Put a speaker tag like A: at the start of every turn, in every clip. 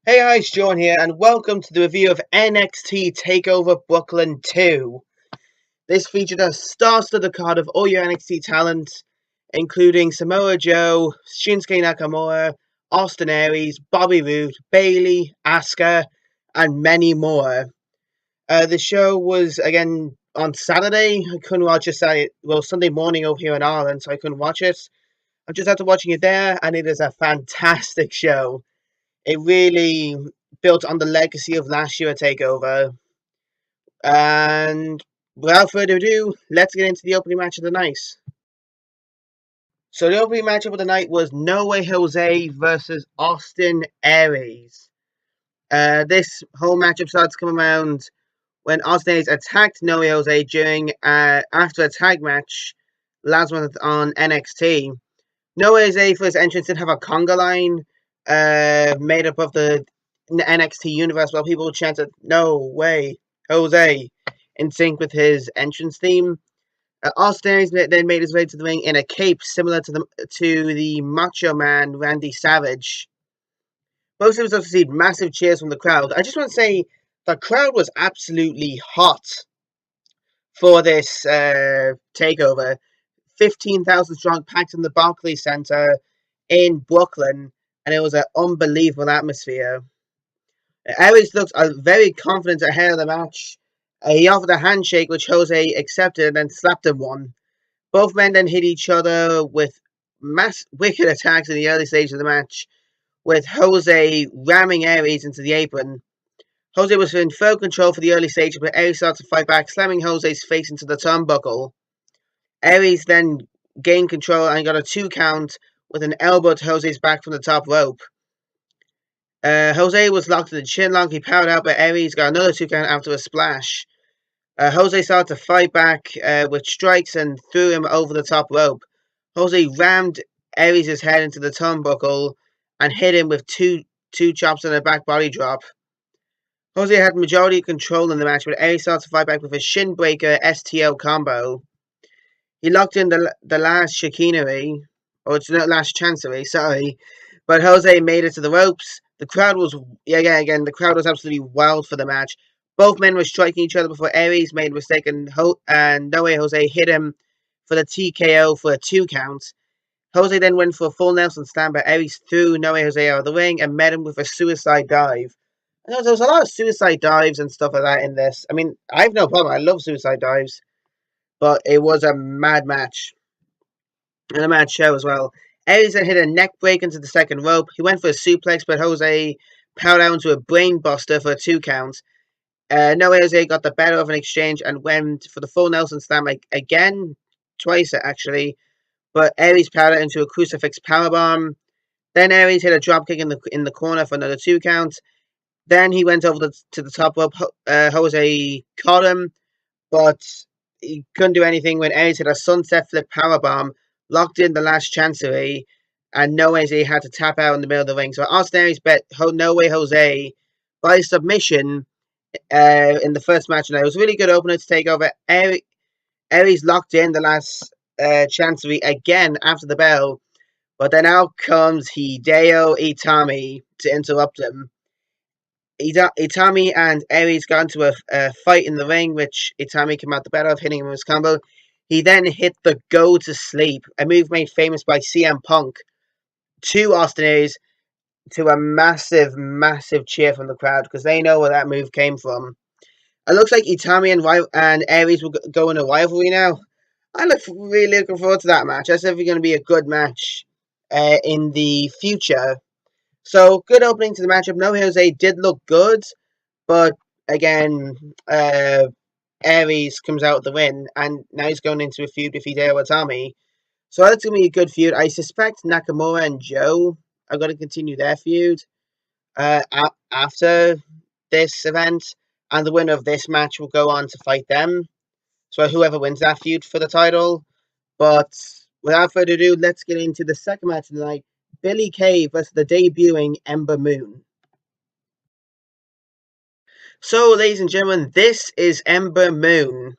A: Hey guys, John here, and welcome to the review of NXT Takeover Brooklyn 2. This featured a star-studded card of all your NXT talent, including Samoa Joe, Shinsuke Nakamura, Austin Aries, Bobby Roode, Bayley, Asuka, and many more. The show was, again, on Saturday. I couldn't watch it Sunday morning over here in Ireland, so I couldn't watch it. I'm just after watching it there, and it is a fantastic show. It really built on the legacy of last year at Takeover. And without further ado, let's get into the opening match of the night. So the opening matchup of the night was No Way Jose versus Austin Aries. This whole matchup starts to come around when Austin Aries attacked No Way Jose during after a tag match last month on NXT. No Way Jose for his entrance did have a conga line made up of the NXT universe, while people chanted "No way, Jose" in sync with his entrance theme. Austin Aries then made his way to the ring in a cape similar to the Macho Man Randy Savage. Both of us received massive cheers from the crowd. I just want to say the crowd was absolutely hot for this takeover. 15,000 strong, packed in the Barclays Center in Brooklyn, and it was an unbelievable atmosphere. Aries looked very confident ahead of the match. He offered a handshake, which Jose accepted and then slapped him one. Both men then hit each other with wicked attacks in the early stage of the match, with Jose ramming Aries into the apron. Jose was in full control for the early stage, but Aries started to fight back, slamming Jose's face into the turnbuckle. Aries then gained control and got a 2 count with an elbow to Jose's back from the top rope. Jose was locked in the chin lock. He powered out, but Aries got another 2 count after a splash. Jose started to fight back with strikes and threw him over the top rope. Jose rammed Aries' head into the turnbuckle and hit him with two chops and a back body drop. Jose had majority control in the match, but Aries started to fight back with a shin breaker STO combo. He locked in the last chicanery, or it's not last chancery, sorry, but Jose made it to the ropes. The crowd was, the crowd was absolutely wild for the match. Both men were striking each other before Aries made a mistake, and No Way Jose hit him for the TKO for a 2 count. Jose then went for a full Nelson slam, but Aries threw No Way Jose out of the ring and met him with a suicide dive. And there was a lot of suicide dives and stuff like that in this. I mean, I have no problem. I love suicide dives. But it was a mad match. And a mad show as well. Aries then hit a neck break into the second rope. He went for a suplex, but Jose powered out into a brain buster for a 2 count. No Way Jose got the better of an exchange and went for the full Nelson slam again, twice actually. But Aries powered out into a crucifix powerbomb. Then Aries hit a dropkick in the corner for another 2 count. Then he went over to the top rope. Jose caught him, but he couldn't do anything when Aries hit a sunset flip powerbomb, locked in the last chancery, and No Way Jose had to tap out in the middle of the ring. So Austin Aries bet No Way Jose by submission in the first match, and it was a really good opener to take over. Aries locked in the last chancery again after the bell, but then out comes Hideo Itami to interrupt him. Itami and Aries got into a fight in the ring, which Itami came out the better of, hitting him with his combo. He then hit the go to sleep, a move made famous by CM Punk, to Austin Aries, to a massive, massive cheer from the crowd, because they know where that move came from. It looks like Itami and Aries will go in a rivalry now. I'm really looking forward to that match. That's definitely going to be a good match in the future. So, good opening to the matchup. No Jose did look good, but again, Aries comes out with the win, and now he's going into a feud with Hideo Itami. So that's going to be a good feud. I suspect Nakamura and Joe are going to continue their feud after this event, and the winner of this match will go on to fight them. So whoever wins that feud for the title. But without further ado, let's get into the second match of the night. Billie Kay versus the debuting Ember Moon. So, ladies and gentlemen, this is Ember Moon.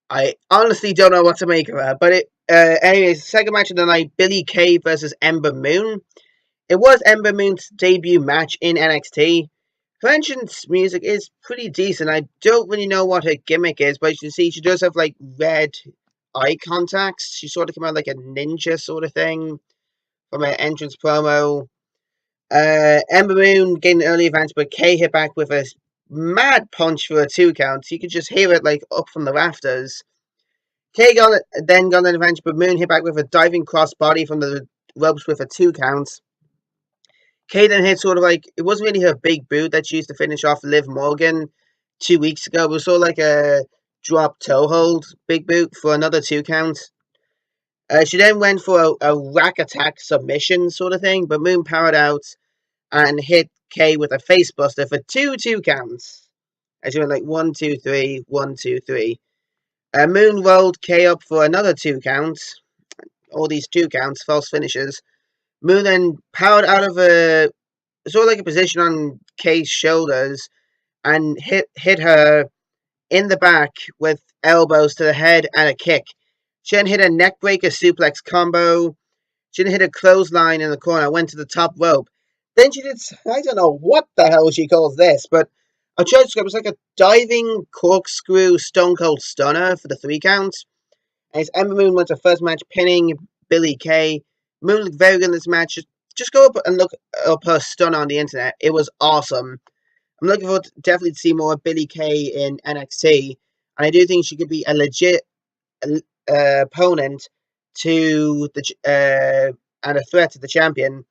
A: I honestly don't know what to make of her, but anyways, second match of the night, Billie Kay versus Ember Moon. It was Ember Moon's debut match in NXT. Her entrance music is pretty decent. I don't really know what her gimmick is, but you can see she does have like red eye contacts. She sort of came out like a ninja sort of thing from her entrance promo. Ember Moon gained an early advantage, but Kay hit back with a mad punch for a 2 count. You could just hear it like up from the rafters. Kay then got an advantage, but Moon hit back with a diving crossbody from the ropes with a 2 count. Kay then hit sort of like, it wasn't really her big boot that she used to finish off Liv Morgan 2 weeks ago. It was sort of like a drop toe hold big boot for another 2 count. She then went for a rack attack submission sort of thing, but Moon powered out and hit Kay with a face buster for 2 counts. As she went like 1, 2, 3, 1, 2, 3. Moon rolled Kay up for another 2 counts. All these 2 counts, false finishes. Moon then powered out of a sort of like a position on Kay's shoulders and hit her in the back with elbows to the head and a kick. She then hit a neckbreaker suplex combo. She then hit a clothesline in the corner, went to the top rope. Then she did, I don't know what the hell she calls this, but I tried to describe it was like a diving corkscrew stone cold stunner for the 3 counts. And as Ember Moon went to first match pinning Billie Kay. Moon looked very good in this match. Just go up and look up her stunner on the internet. It was awesome. I'm looking forward definitely to see more of Billie Kay in NXT. And I do think she could be a legit opponent to the and a threat to the champion.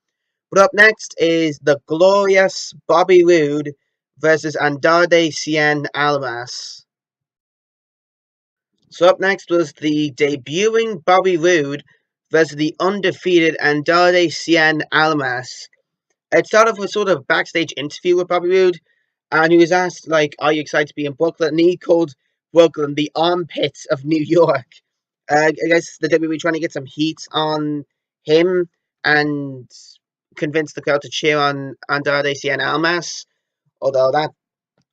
A: But up next is the glorious Bobby Roode versus Andrade Cien Almas. So up next was the debuting Bobby Roode versus the undefeated Andrade Cien Almas. It started off with sort of backstage interview with Bobby Roode, and he was asked, like, are you excited to be in Brooklyn? And he called Brooklyn the armpits of New York. I guess the WWE trying to get some heat on him and convince the crowd to cheer on Andrade Cien Almas, although that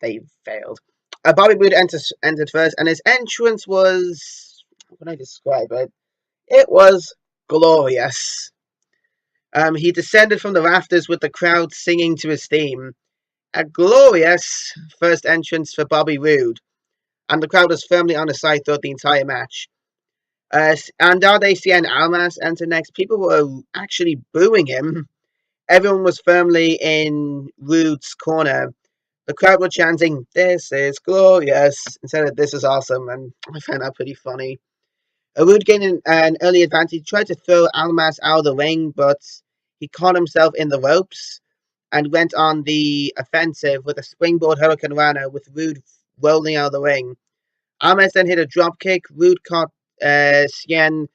A: they failed. Bobby Roode entered first, and his entrance was, how can I describe it? It was glorious. He descended from the rafters with the crowd singing to his theme. A glorious first entrance for Bobby Roode, and the crowd was firmly on his side throughout the entire match. Andrade Cien Almas entered next. People were actually booing him. Everyone was firmly in Roode's corner. The crowd were chanting, "This is glorious," instead of "This is awesome," and I found that pretty funny. Roode gained an early advantage. He tried to throw Almas out of the ring, but he caught himself in the ropes and went on the offensive with a springboard Hurricane Rana with Roode rolling out of the ring. Almas then hit a drop kick. Roode caught Cien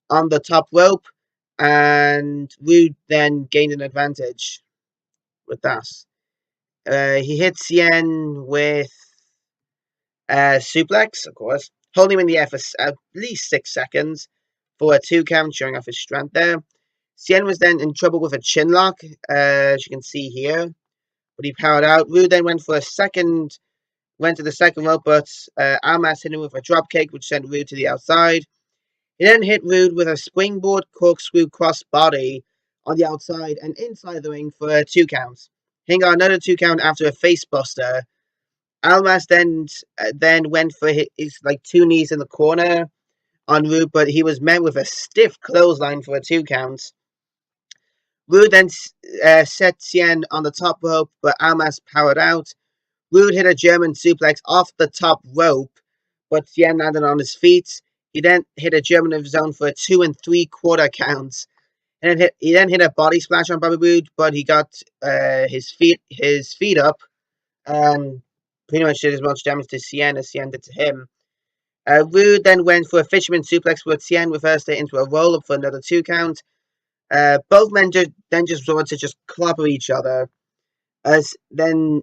A: on the top rope, and Roode then gained an advantage with that. He hit Cien with a suplex, of course, holding him in the air for at least 6 seconds for a 2 count, showing off his strength there. Cien was then in trouble with a chin lock, as you can see here, but he powered out. Roode then went to the second rope, but Almas hit him with a drop kick, which sent Roode to the outside. He then hit Roode with a springboard corkscrew crossbody on the outside and inside the ring for 2 counts. He got another 2 count after a face buster. Almas then went for his like 2 knees in the corner on Roode, but he was met with a stiff clothesline for a 2 count. Roode then set Cien on the top rope, but Almas powered out. Roode hit a German suplex off the top rope, but Cien landed on his feet. He then hit a German of his own for a 2 3/4 counts. And he then hit a body splash on Bobby Roode, but he got his feet up and pretty much did as much damage to Cien as Cien did to him. Roode then went for a fisherman suplex, but Cien reversed it into a roll up for another 2 count. Both men then just wanted to just clobber each other. As then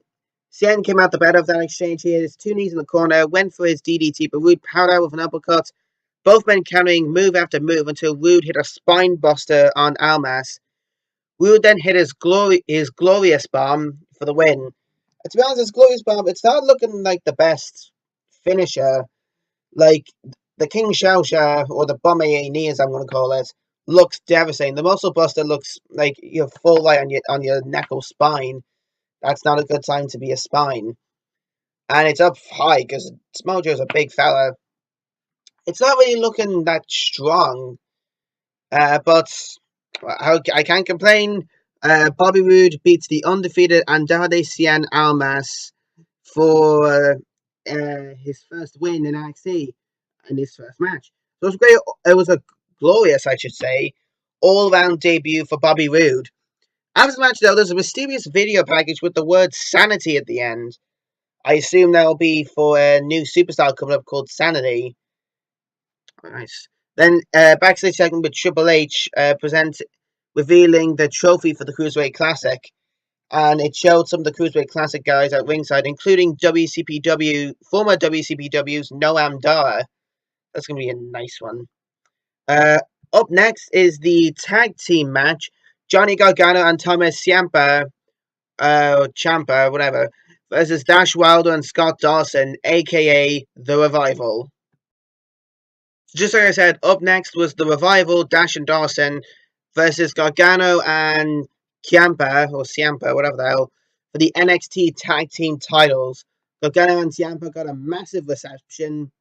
A: Cien came out the better of that exchange. He had his 2 knees in the corner, went for his DDT, but Roode powered out with an uppercut. Both men countering move after move until Roode hit a spine buster on Almas. Roode then hit his glorious bomb for the win. To be honest, his glorious bomb, it's not looking like the best finisher. Like the King Shao Sha, or the Bombe Knee as I'm going to call it, looks devastating. The muscle buster looks like you have full light on your neck or spine. That's not a good sign to be a spine. And it's up high because Smojo's a big fella. It's not really looking that strong, but I can't complain. Bobby Roode beats the undefeated Andrade Cien Almas for his first win in NXT in his first match. So it was great. It was a glorious, I should say, all-round debut for Bobby Roode. After the match, though, there's a mysterious video package with the word "Sanity" at the end. I assume that'll be for a new superstar coming up called Sanity. Nice. Then backstage segment with Triple H revealing the trophy for the Cruiserweight Classic, and it showed some of the Cruiserweight Classic guys at ringside, including former WCPW's Noam Dar. That's gonna be a nice one. Up next is the tag team match: Johnny Gargano and Thomas Ciampa, Ciampa, whatever, versus Dash Wilder and Scott Dawson, aka The Revival. Just like I said, up next was The Revival, Dash and Dawson versus Gargano and Ciampa, whatever the hell, for the NXT Tag Team titles. Gargano and Ciampa got a massive reception.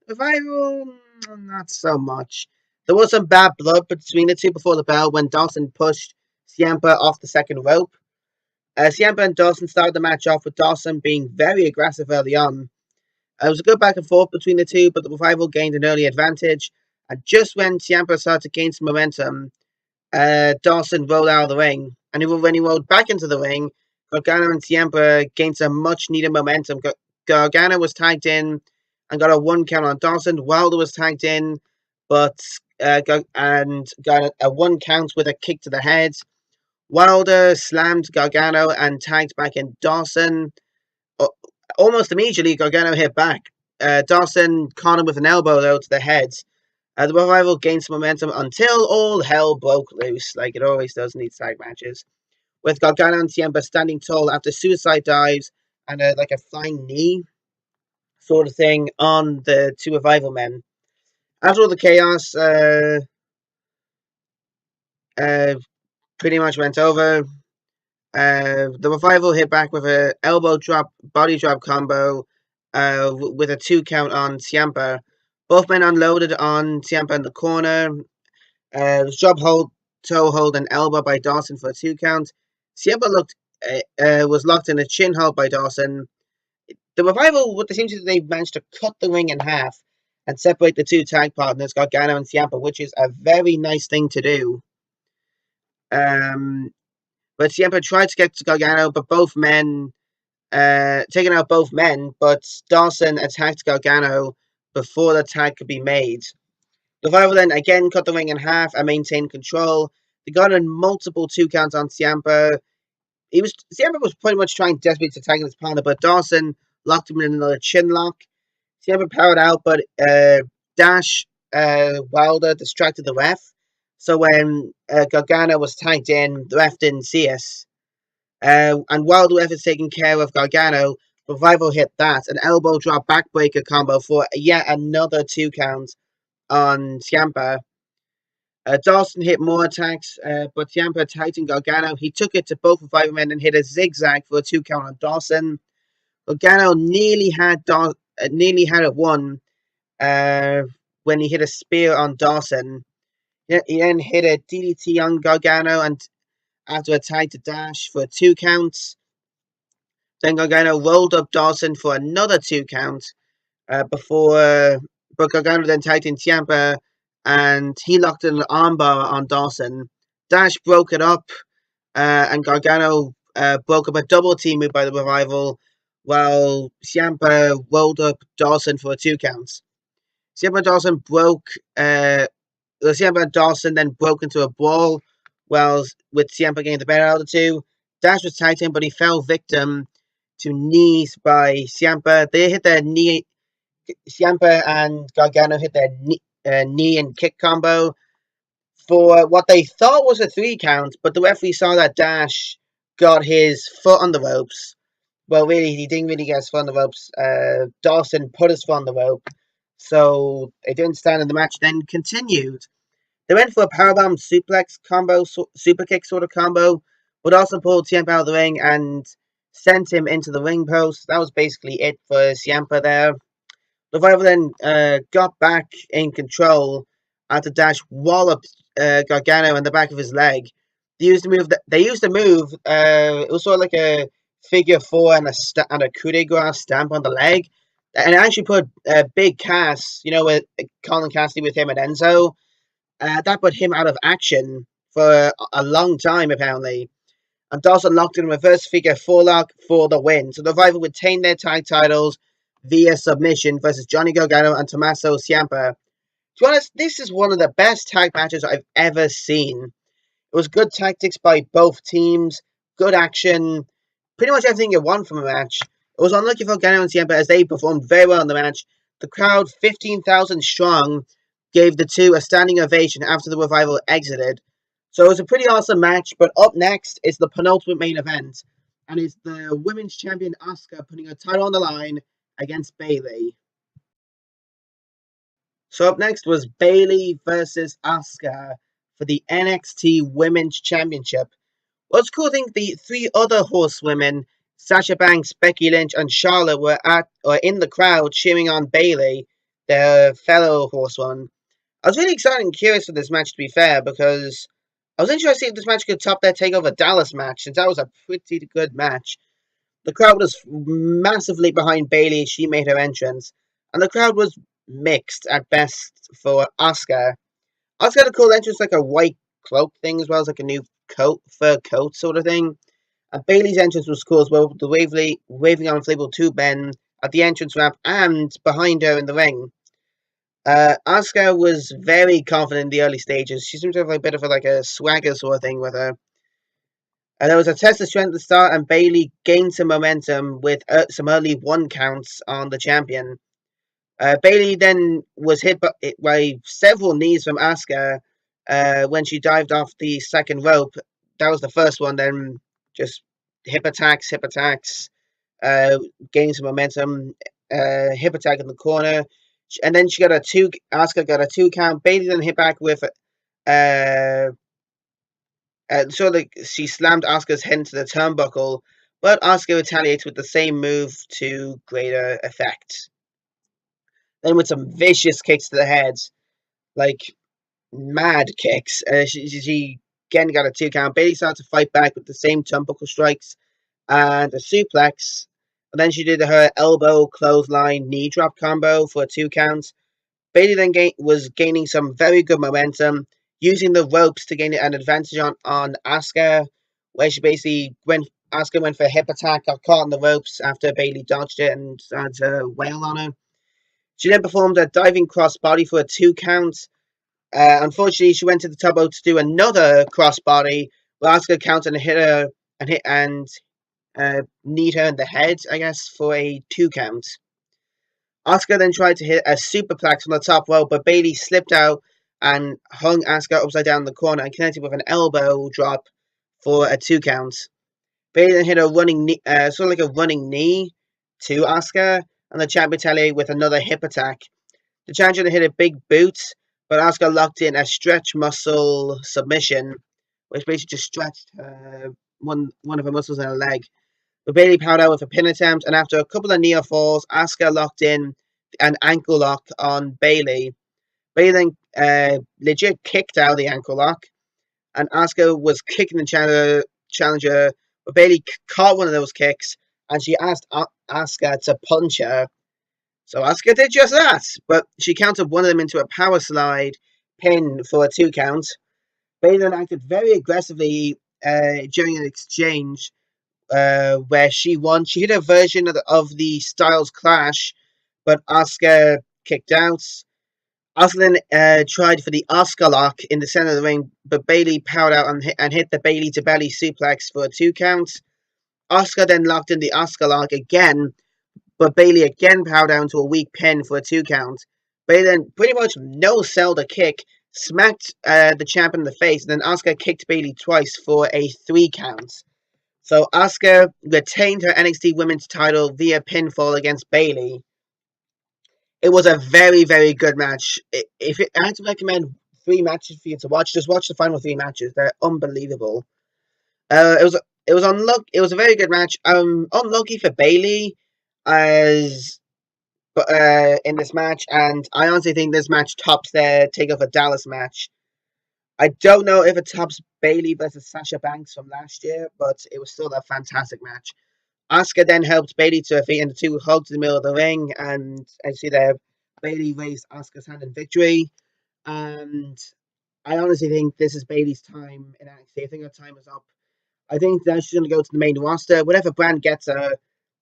A: Revival, not so much. There was some bad blood between the two before the bell when Dawson pushed Ciampa off the second rope. Ciampa and Dawson started the match off with Dawson being very aggressive early on. It was a good back and forth between the two, but the Revival gained an early advantage. And just when Ciampa started to gain some momentum, Dawson rolled out of the ring. And when he rolled back into the ring, Gargano and Ciampa gained some much needed momentum. Gargano was tagged in and got a 1 count on Dawson. Wilder was tagged in, but got a 1 count with a kick to the head. Wilder slammed Gargano and tagged back in Dawson. Almost immediately, Gargano hit back. Dawson caught him with an elbow, though, to the head. The Revival gained some momentum until all hell broke loose, like it always does in these tag matches, with Gargano and Ciampa standing tall after suicide dives and like a flying knee sort of thing on the two Revival men. After all the chaos pretty much went over, the Revival hit back with an elbow drop, body drop combo with a 2 count on Ciampa. Both men unloaded on Ciampa in the corner. Drop hold, toe hold, and elbow by Dawson for a 2 count. Ciampa was locked in a chin hold by Dawson. The Revival, what they seem to do, they managed to cut the ring in half and separate the two tag partners, Gargano and Ciampa, which is a very nice thing to do. But Ciampa tried to get to Gargano, but taking out both men, but Dawson attacked Gargano before the tag could be made. The Revival then again cut the ring in half and maintained control. They got in multiple 2 counts on Ciampa. Ciampa was pretty much trying desperately to tag his partner, but Dawson locked him in another chin lock. Ciampa powered out, but Dash Wilder distracted the ref. So when Gargano was tagged in, the ref didn't see us. And while the ref is taking care of Gargano, Revival hit that, an elbow drop backbreaker combo for yet another 2 counts on Ciampa. Dawson hit more attacks, but Ciampa tightened Gargano. He took it to both Revival men and hit a zigzag for a 2 count on Dawson. Gargano nearly had it won when he hit a spear on Dawson. He then hit a DDT on Gargano and after a tag to Dash for 2 counts. Then Gargano rolled up Dawson for another 2 counts but Gargano then tagged in Ciampa and he locked in an armbar on Dawson. Dash broke it up and Gargano broke up a double team move by the Revival while Ciampa rolled up Dawson for 2 counts. Ciampa and Dawson then broke into a brawl with Ciampa getting the better out of the two. Dash was tagged in, but he fell victim to knees by Ciampa. They hit their knee. Ciampa and Gargano hit their knee and kick combo for what they thought was a 3 count, but the referee saw that Dash got his foot on the ropes. Well, really, he didn't really get his foot on the ropes. Dawson put his foot on the rope, so it didn't stand in the match, then continued. They went for a powerbomb suplex combo, super kick sort of combo, but also pulled Ciampa out of the ring and sent him into the ring post. That was basically it for Ciampa there. Revival then got back in control after Dash walloped Gargano in the back of his leg. They used the move. It was sort of like a figure four and a coup de grace stamp on the leg, and it actually put Big Cass, with Colin Cassidy with him and Enzo. That put him out of action for a long time apparently. And Dawson locked in reverse figure forelock for the win. So the Revival retained their tag titles via submission versus Johnny Gargano and Tommaso Ciampa. To be honest, this is one of the best tag matches I've ever seen. It was good tactics by both teams, good action, pretty much everything you want from a match. It was unlucky for Gargano and Ciampa as they performed very well in the match. The crowd, 15,000 strong, gave the two a standing ovation after the Revival exited. So it was a pretty awesome match, but up next is the penultimate main event, and it's the women's champion Asuka putting her title on the line against Bayley. So up next was Bayley versus Asuka for the NXT Women's Championship. What's cool, I think the three other horsewomen, Sasha Banks, Becky Lynch, and Charlotte, were in the crowd cheering on Bayley, their fellow horsewoman. I was really excited and curious for this match, to be fair, because I was interested if this match could top their Takeover Dallas match, since that was a pretty good match. The crowd was massively behind Bayley as she made her entrance, and the crowd was mixed at best for Asuka. Asuka had a cool entrance, like a white cloak thing, as well as like a new fur coat sort of thing. And Bayley's entrance was cool as well, with the waving on inflatable tube men at the entrance ramp and behind her in the ring. Asuka was very confident in the early stages. She seemed to have a bit of a swagger sort of thing with her. There was a test of strength at the start, and Bayley gained some momentum with some early one counts on the champion. Bayley then was hit by several knees from Asuka when she dived off the second rope. That was the first one. Then just hip attacks, gaining some momentum. Hip attack in the corner, and then Asuka got a 2 count. Bayley then hit back with she slammed Asuka's head into the turnbuckle, but Asuka retaliates with the same move to greater effect. Then with some vicious kicks to the head, like mad kicks, she again got a 2 count. Bayley started to fight back with the same turnbuckle strikes and a suplex. And then she did her elbow clothesline knee drop combo for a 2 count. Bayley then was gaining some very good momentum, using the ropes to gain an advantage on Asuka, where Asuka went for a hip attack, got caught on the ropes after Bayley dodged it and started to wail on her. She then performed a diving crossbody for a 2 count. Unfortunately, she went to the top rope to do another crossbody, where Asuka countered and hit her and kneed her in the head, I guess, for a 2 count. Asuka then tried to hit a superplex on the top rope, but Bayley slipped out and hung Asuka upside down in the corner and connected with an elbow drop for a 2 count. Bayley then hit a running knee, sort of like a running knee to Asuka, and the champ retaliated with another hip attack. The challenger then hit a big boot, but Asuka locked in a stretch muscle submission, which basically just stretched one of her muscles in her leg. But Bayley powered out with a pin attempt, and after a couple of near falls, Asuka locked in an ankle lock on Bayley. Bayley then legit kicked out the ankle lock, and Asuka was kicking the challenger, but Bayley caught one of those kicks, and she asked Asuka to punch her. So Asuka did just that, but she countered one of them into a power slide pin for a 2 count. Bayley then acted very aggressively during an exchange, where she won. She hit a version of the Styles Clash, but Asuka kicked out. Asuka then tried for the Asuka lock in the center of the ring, but Bayley powered out and hit the Bayley to belly suplex for a 2 count. Asuka then locked in the Asuka lock again, but Bayley again powered out into a weak pin for a 2 count. Bayley then pretty much no-sold a kick, smacked the champ in the face, and then Asuka kicked Bayley twice for a 3 count. So Asuka retained her NXT Women's title via pinfall against Bayley. It was a very, very good match. If I had to recommend three matches for you to watch. Just watch the final three matches; they're unbelievable. It was unlucky. It was a very good match. Unlucky for Bailey, as but in this match, and I honestly think this match tops their Takeover Dallas match. I don't know if it tops Bailey versus Sasha Banks from last year, but it was still a fantastic match. Asuka then helped Bailey to her feet, and the two hugged in the middle of the ring. And as you see there, Bailey raised Asuka's hand in victory. And I honestly think this is Bailey's time in NXT. I think her time is up. I think that she's going to go to the main roster. Whatever brand gets her,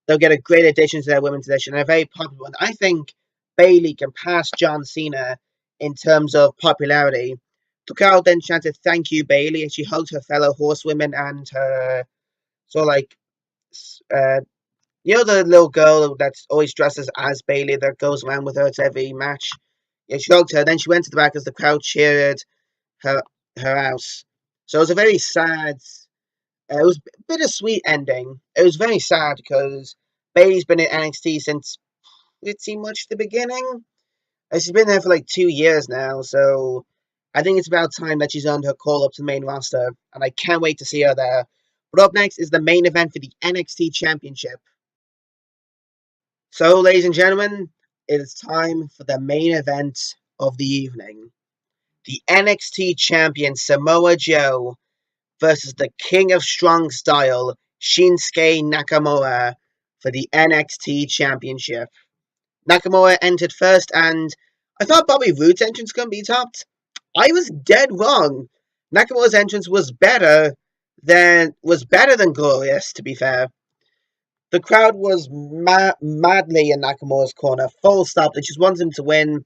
A: they'll get a great addition to their women's division, and a very popular one. I think Bailey can pass John Cena in terms of popularity. The crowd then chanted, "Thank you, Bailey," and she hugged her fellow horsewomen and her sort of like, uh, the little girl that's always dresses as Bailey that goes around with her to every match. Yeah, she hugged her. Then she went to the back as the crowd cheered her house. So it was a very sad. It was a bittersweet ending. It was very sad because Bailey's been in NXT since pretty much the beginning. She's been there for like 2 years now, so I think it's about time that she's earned her call up to the main roster, and I can't wait to see her there. But up next is the main event for the NXT Championship. So, ladies and gentlemen, it is time for the main event of the evening. The NXT Champion Samoa Joe versus the King of Strong Style, Shinsuke Nakamura, for the NXT Championship. Nakamura entered first, and I thought Bobby Roode's entrance couldn't be topped. I was dead wrong. Nakamura's entrance was better than glorious, to be fair. The crowd was madly in Nakamura's corner, full stop. They just wanted him to win.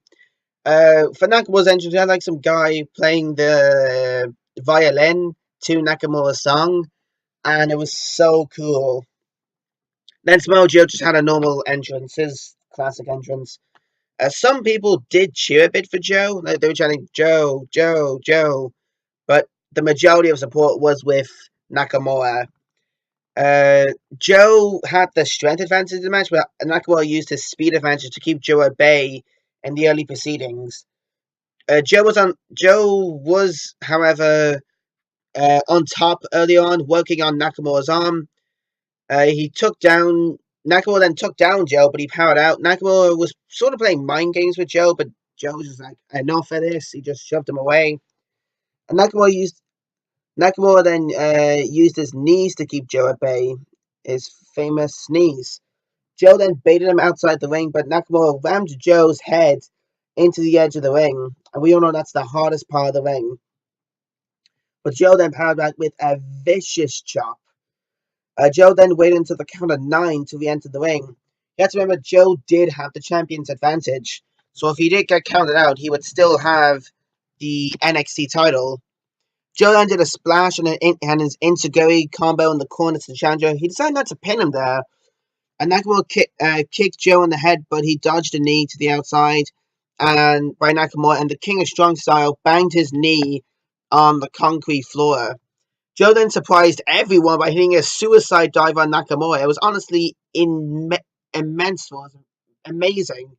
A: For Nakamura's entrance, we had like some guy playing the violin to Nakamura's song, and it was so cool. Then Samoa Joe just had a normal entrance, his classic entrance. Some people did cheer a bit for Joe. They were chanting Joe, Joe, Joe, but the majority of support was with Nakamura. Joe had the strength advantage in the match, but Nakamura used his speed advantage to keep Joe at bay in the early proceedings. Joe was, however, on top early on, working on Nakamura's arm. He took down Nakamura, then took down Joe, but he powered out. Nakamura was sort of playing mind games with Joe, but Joe was just like, enough of this. He just shoved him away. And Nakamura then used his knees to keep Joe at bay, his famous knees. Joe then baited him outside the ring, but Nakamura rammed Joe's head into the edge of the ring, and we all know that's the hardest part of the ring. But Joe then powered back with a vicious chop. Joe then waited until the count of 9 to re-enter the ring. You have to remember, Joe did have the champion's advantage, so if he did get counted out, he would still have the NXT title. Joe then did a splash and his Insiguri combo in the corner to the challenger. He decided not to pin him there, and Nakamura kicked Joe in the head, but he dodged a knee to the outside, and by Nakamura, and the King of Strong Style banged his knee on the concrete floor. Joe then surprised everyone by hitting a suicide dive on Nakamura. It was honestly immense. It was amazing.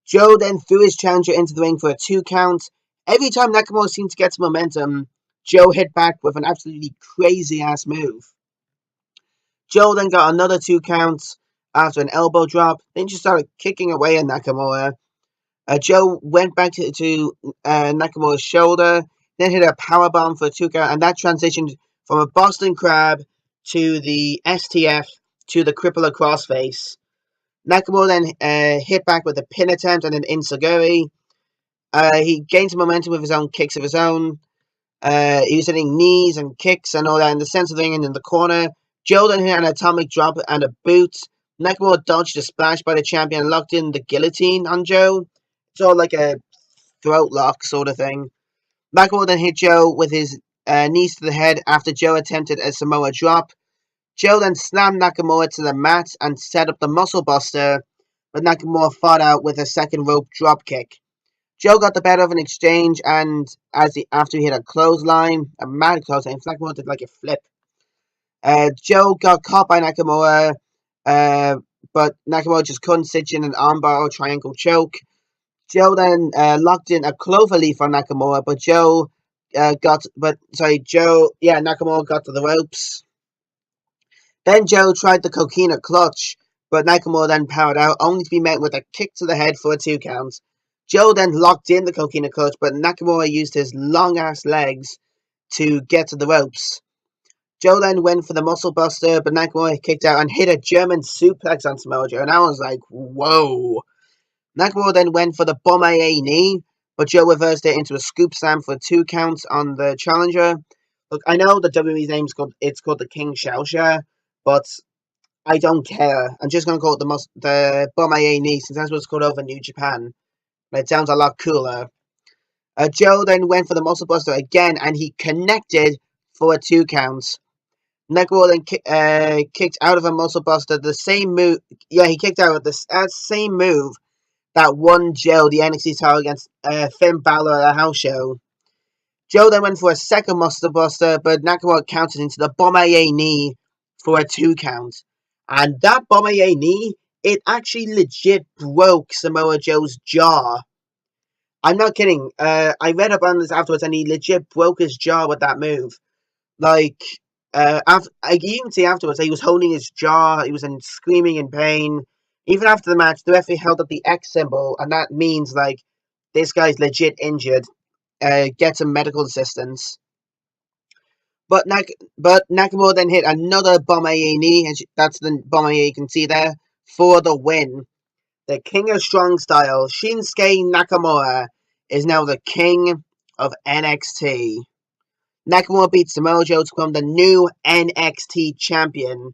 A: Joe then threw his challenger into the ring for a 2 count. Every time Nakamura seemed to get some momentum, Joe hit back with an absolutely crazy ass move. Joe then got another 2 counts after an elbow drop. Then just started kicking away at Nakamura. Joe went back to Nakamura's shoulder, then hit a powerbomb for a 2 count, and that transitioned from a Boston Crab to the STF to the Crippler Crossface. Nakamura then hit back with a pin attempt and an Insiguri. He gained some momentum with his own kicks of his own. He was hitting knees and kicks and all that in the center of the ring and in the corner. Joe then hit an atomic drop and a boot. Nakamura dodged a splash by the champion and locked in the guillotine on Joe. It's all like a throat lock sort of thing. Nakamura then hit Joe with his knees to the head after Joe attempted a Samoa drop. Joe then slammed Nakamura to the mat and set up the muscle buster, but Nakamura fought out with a second rope drop kick. Joe got the better of an exchange, and after he hit a clothesline, a mad clothesline, Nakamura did like a flip. Joe got caught by Nakamura, but Nakamura just couldn't stitch in an armbar or triangle choke. Joe then locked in a clover leaf on Nakamura, but Nakamura got to the ropes. Then Joe tried the coquina clutch, but Nakamura then powered out, only to be met with a kick to the head for a 2 count. Joe then locked in the coquina clutch, but Nakamura used his long ass legs to get to the ropes. Joe then went for the muscle buster, but Nakamura kicked out and hit a German suplex on Samoa Joe, and I was like, whoa. Nakamura then went for the bomb AA knee, but Joe reversed it into a scoop slam for 2 counts on the challenger. Look, I know the WWE's name's called the King Shaosha, but I don't care. I'm just gonna call it the bomb AA knee since that's what it's called over New Japan. It sounds a lot cooler. Joe then went for the muscle buster again, and he connected for a 2 count. Nakamura then kicked out of a muscle buster, the same move. Yeah, he kicked out of the same move that won Joe the NXT title against Finn Balor at a house show. Joe then went for a second muscle buster, but Nakamura countered into the bomb AA knee for a 2 count. And that bomb AA knee, it actually legit broke Samoa Joe's jaw. I'm not kidding. I read up on this afterwards, and he legit broke his jaw with that move. Like, you can see afterwards, he was holding his jaw. He was screaming in pain. Even after the match, the referee held up the X symbol, and that means like this guy's legit injured. Get some medical assistance. But Nakamura then hit another bomb AA knee, and that's the bomb AA you can see there for the win. The King of Strong Style, Shinsuke Nakamura, is now the King of NXT. Nakamura beats Samoa Joe to become the new NXT champion.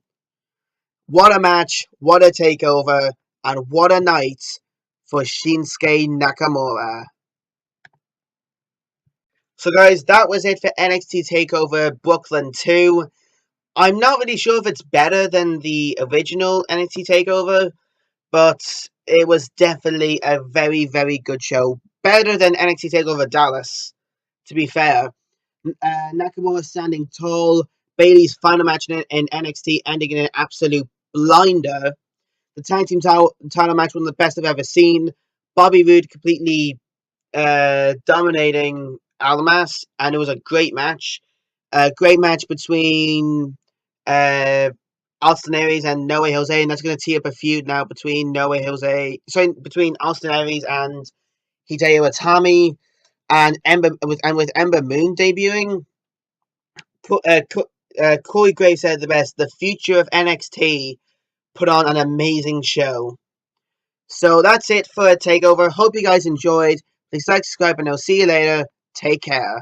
A: What a match, what a takeover, and what a night for Shinsuke Nakamura. So guys, that was it for NXT TakeOver Brooklyn 2. I'm not really sure if it's better than the original NXT TakeOver, but it was definitely a very, very good show. Better than NXT TakeOver Dallas, to be fair. Nakamura standing tall. Bayley's final match in NXT ending in an absolute blinder. The tag team title match, one of the best I've ever seen. Bobby Roode completely dominating Almas, and it was a great match. A great match between Austin Aries and Noe Jose, and that's going to tee up a feud now between between Austin Aries and Hideo Itami, and with Ember Moon debuting. Corey Graves said the best. The future of NXT put on an amazing show. So that's it for a takeover. Hope you guys enjoyed. Please like, subscribe, and I'll see you later. Take care.